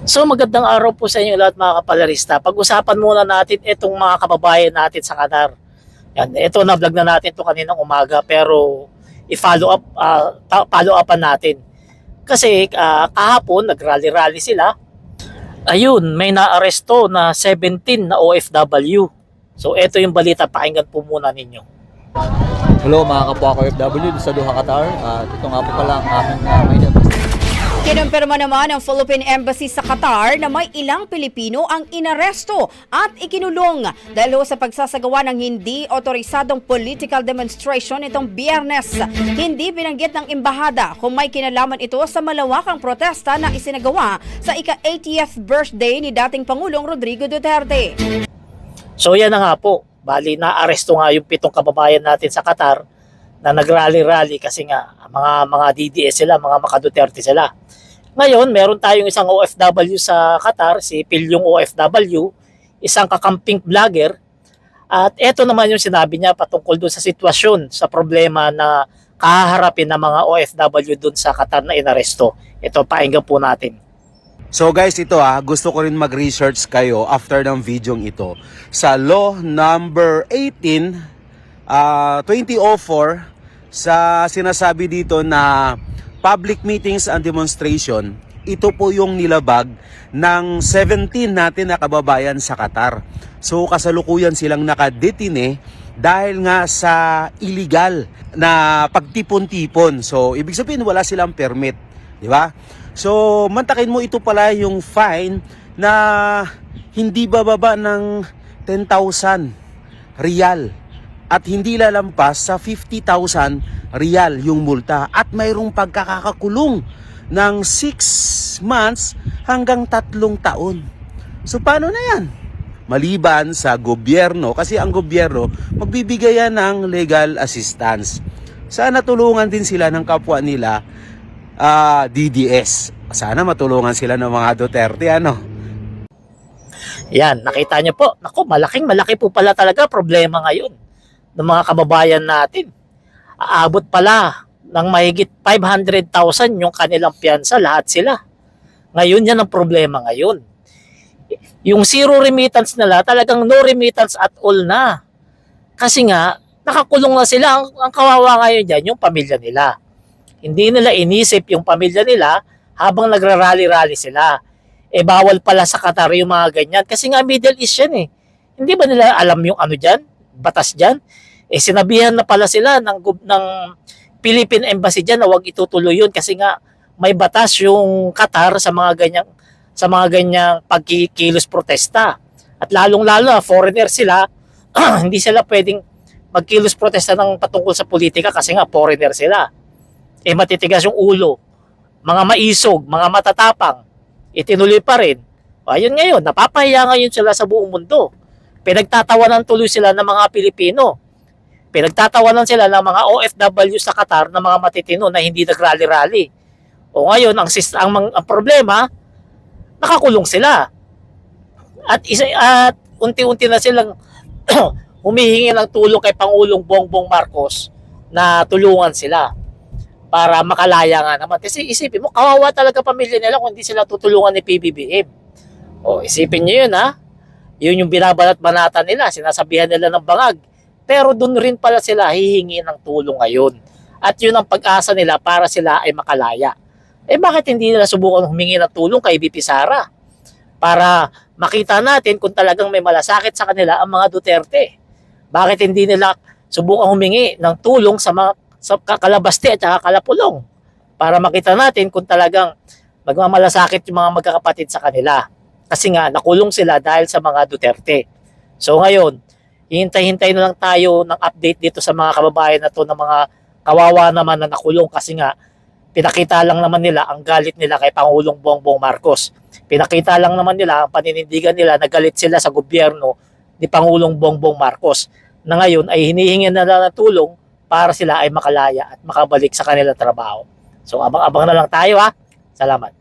So magandang araw po sa inyo lahat mga kapalarista. Pag-usapan muna natin itong mga kababayan natin sa Qatar. Yan, ito na vlog na natin to kaninang umaga pero i-follow up follow upan natin. Kasi kahapon nag-rally-rally sila. Ayun, may naaresto na 17 na OFW. So ito yung balita, pakinggan po muna ninyo. Hello mga kapwa ko OFW sa Doha, Qatar. At ito nga po pala ang aming may Kinumpirma naman ng Philippine Embassy sa Qatar na may ilang Pilipino ang inaresto at ikinulong dahil sa pagsasagawa ng hindi otorisadong political demonstration itong Biyernes. Hindi binanggit ng embahada kung may kinalaman ito sa malawakang protesta na isinagawa sa ika-80th birthday ni dating Pangulong Rodrigo Duterte. So yan na nga po, bali na-aresto nga yung 7 kababayan natin sa Qatar na nag-rally-rally kasi nga mga DDS sila, mga maka-Duterte sila. Ngayon, meron tayong isang OFW sa Qatar, si Pilyong OFW, isang kakamping vlogger. At eto naman yung sinabi niya patungkol doon sa sitwasyon, sa problema na kaharapin ng mga OFW doon sa Qatar na inaresto. Ito, pakinggan po natin. So guys, ito gusto ko rin mag-research kayo after ng videong ito. Sa Law number 18, 2004, sa sinasabi dito na public meetings and demonstration, ito po yung nilabag ng 17 natin na kababayan sa Qatar. So kasalukuyan silang nakadetine dahil nga sa illegal na pagtipon-tipon. So ibig sabihin wala silang permit, di ba? So mantakin mo, ito pala yung fine na hindi bababa ng 10,000 riyal at hindi lalampas sa 50,000 riyal yung multa at mayroong pagkakakulong ng 6 months hanggang 3 taon. So paano na yan? Maliban sa gobyerno, kasi ang gobyerno magbibigay yan ng legal assistance. Sana tulungan din sila ng kapwa nila DDS. Sana matulungan sila ng mga Duterte, ano? Yan, nakita niyo po. Naku, malaki po pala talaga problema ngayon ng mga kababayan natin. Aabot pala ng mahigit 500,000 yung kanilang piyansa, lahat sila. Ngayon yan ang problema ngayon. Yung zero remittance nila, talagang no remittance at all na. Kasi nga, nakakulong na sila. Ang kawawa ngayon dyan, yung pamilya nila. Hindi nila inisip yung pamilya nila habang nagrarally-rally sila. Eh bawal pala sa Qatar yung mga ganyan. Kasi nga Middle East yan eh. Hindi ba nila alam yung ano dyan? Batas dyan? Eh sinabihan na pala sila ng Philippine Embassy dyan na huwag itutuloy yun kasi nga may batas yung Qatar sa mga ganyang pagkikilos protesta. At lalong-lalo foreigner sila, hindi sila pwedeng magkilos protesta ng patungkol sa politika kasi nga foreigner sila. Eh matitigas yung ulo, mga maisog, mga matatapang, itinuloy pa rin. Ayun ngayon, napapahiya ngayon sila sa buong mundo. Pinagtatawanan tuloy sila ng mga Pilipino. Pinagtatawanan sila ng mga OFW sa Qatar na mga matitino na hindi nag-rally-rally. O ngayon, ang problema, nakakulong sila. At unti-unti na silang humihingi ng tulong kay Pangulong Bongbong Marcos na tulungan sila para makalaya nga naman. Kasi isipin mo, kawawa talaga pamilya nila kung hindi sila tutulungan ni PBBM. O isipin nyo yun Yun yung binabanat-banatan nila, sinasabihan nila ng bangag. Pero doon rin pala sila hihingi ng tulong ngayon. At yun ang pag-asa nila para sila ay makalaya. Eh bakit hindi nila subukan humingi ng tulong kay VP Sara? Para makita natin kung talagang may malasakit sa kanila ang mga Duterte. Bakit hindi nila subukan humingi ng tulong sa Kalabaste at saka Kalapulong? Para makita natin kung talagang magmamalasakit yung mga magkakapatid sa kanila. Kasi nga nakulong sila dahil sa mga Duterte. So ngayon, hintay-hintay na lang tayo ng update dito sa mga kababayan na to, ng mga kawawa naman na nakulong kasi nga pinakita lang naman nila ang galit nila kay Pangulong Bongbong Marcos. Pinakita lang naman nila ang paninindigan nila na galit sila sa gobyerno ni Pangulong Bongbong Marcos na ngayon ay hinihingi na lang ng tulong para sila ay makalaya at makabalik sa kanilang trabaho. So abang-abang na lang tayo Salamat.